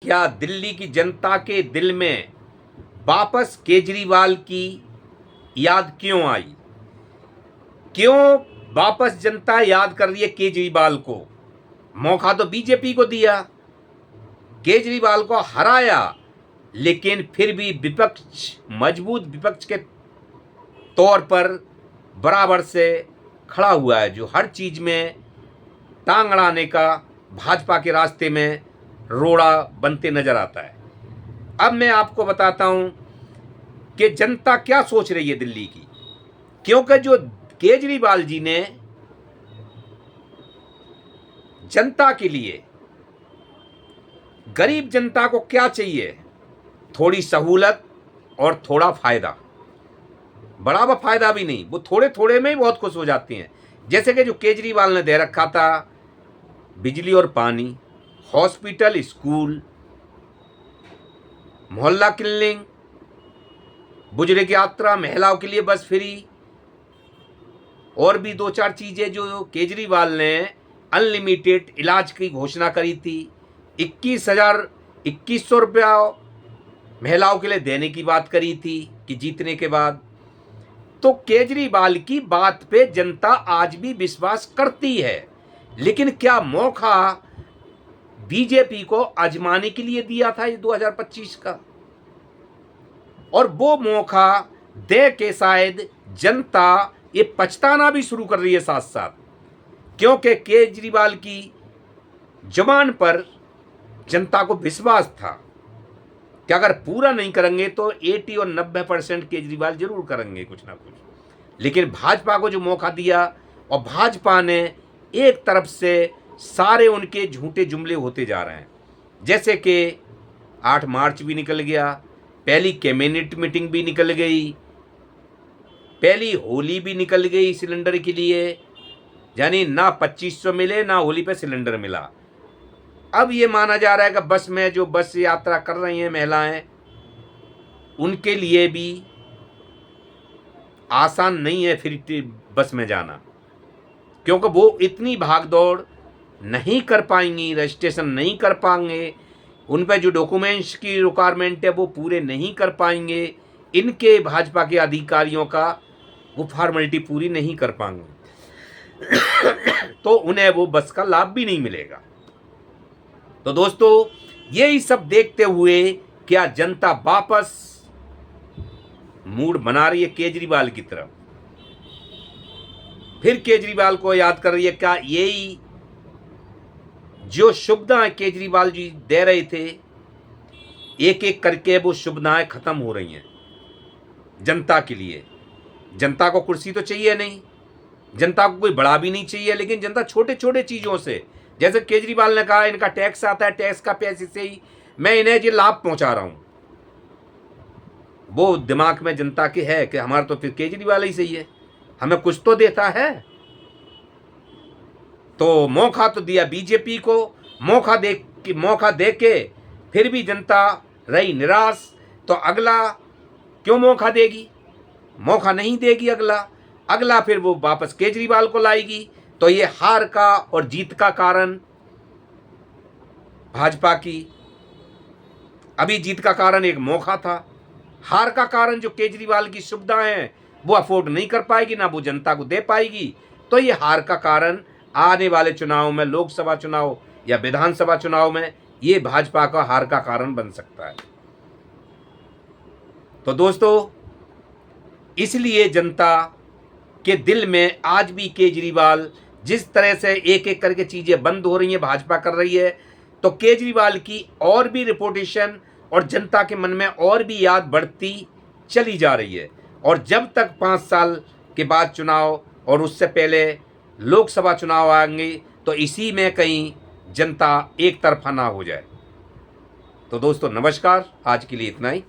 क्या दिल्ली की जनता के दिल में वापस केजरीवाल की याद क्यों आई? क्यों वापस जनता याद कर रही है केजरीवाल को? मौका तो बीजेपी को दिया, केजरीवाल को हराया, लेकिन फिर भी विपक्ष, मजबूत विपक्ष के तौर पर बराबर से खड़ा हुआ है, जो हर चीज में टांग अड़ाने का भाजपा के रास्ते में रोड़ा बनते नजर आता है। अब मैं आपको बताता हूं कि जनता क्या सोच रही है दिल्ली की, क्योंकि जो केजरीवाल जी ने जनता के लिए, गरीब जनता को क्या चाहिए? थोड़ी सहूलत और थोड़ा फायदा। बराबर फायदा भी नहीं, वो थोड़े थोड़े में ही बहुत खुश हो जाती हैं। जैसे कि जो केजरीवाल ने दे रखा था, बिजली और पानी, हॉस्पिटल, स्कूल, मोहल्ला क्लिनिक, बुजुर्ग यात्रा, महिलाओं के लिए बस फ्री, और भी दो चार चीजें जो केजरीवाल ने अनलिमिटेड इलाज की घोषणा करी थी। 21,000 रुपया महिलाओं के लिए देने की बात करी थी कि जीतने के बाद। तो केजरीवाल की बात पे जनता आज भी विश्वास करती है, लेकिन क्या मौका बीजेपी को आजमाने के लिए दिया था ये 2025 का? और वो मौका दे के शायद जनता ये पछताना भी शुरू कर रही है साथ साथ, क्योंकि केजरीवाल की जुबान पर जनता को विश्वास था कि अगर पूरा नहीं करेंगे तो 80 और 90% केजरीवाल जरूर करेंगे कुछ ना कुछ। लेकिन भाजपा को जो मौका दिया, और भाजपा ने एक तरफ से सारे उनके झूठे जुमले होते जा रहे हैं। जैसे कि 8 मार्च भी निकल गया, पहली कैबिनेट मीटिंग भी निकल गई, पहली होली भी निकल गई सिलेंडर के लिए, यानी ना 2500 मिले ना होली पे सिलेंडर मिला। अब ये माना जा रहा है कि बस में जो बस यात्रा कर रही हैं महिलाएं, उनके लिए भी आसान नहीं है फिर बस में जाना, क्योंकि वो इतनी भागदौड़ नहीं कर पाएंगी, रजिस्ट्रेशन नहीं कर पाएंगे, उन पर जो डॉक्यूमेंट्स की रिक्वायरमेंट है वो पूरे नहीं कर पाएंगे, इनके भाजपा के अधिकारियों का वो फॉर्मेलिटी पूरी नहीं कर पाएंगे तो उन्हें वो बस का लाभ भी नहीं मिलेगा। तो दोस्तों, यही सब देखते हुए क्या जनता वापस मूड बना रही है केजरीवाल की तरफ, फिर केजरीवाल को याद कर रही है? क्या यही जो सुविधाएं केजरीवाल जी दे रहे थे, एक एक करके वो सुविधाएं खत्म हो रही हैं जनता के लिए? जनता को कुर्सी तो चाहिए नहीं, जनता को कोई बड़ा भी नहीं चाहिए, लेकिन जनता छोटे छोटे चीजों से, जैसे केजरीवाल ने कहा इनका टैक्स आता है, टैक्स का पैसे से ही मैं इन्हें ये लाभ पहुंचा रहा हूं, वो दिमाग में जनता के है कि हमारा तो फिर केजरीवाल ही सही है, हमें कुछ तो देता है। तो मौका तो दिया बीजेपी को, मौका दे के फिर भी जनता रही निराश। तो अगला क्यों मौका देगी? मौका नहीं देगी अगला फिर वो वापस केजरीवाल को लाएगी। तो ये हार का और जीत का कारण भाजपा की, अभी जीत का कारण एक मौका था, हार का कारण जो केजरीवाल की सुविधाएं हैं वो अफोर्ड नहीं कर पाएगी, ना वो जनता को दे पाएगी। तो ये हार का कारण आने वाले चुनाव में, लोकसभा चुनाव या विधानसभा चुनाव में, ये भाजपा का हार का कारण बन सकता है। तो दोस्तों, इसलिए जनता के दिल में आज भी केजरीवाल, जिस तरह से एक एक करके चीजें बंद हो रही हैं, भाजपा कर रही है, तो केजरीवाल की और भी रिपोर्टेशन और जनता के मन में और भी याद बढ़ती चली जा रही है। और जब तक 5 साल के बाद चुनाव और उससे पहले लोकसभा चुनाव आएंगे, तो इसी में कहीं जनता एक तरफा ना हो जाए। तो दोस्तों नमस्कार, आज के लिए इतना ही।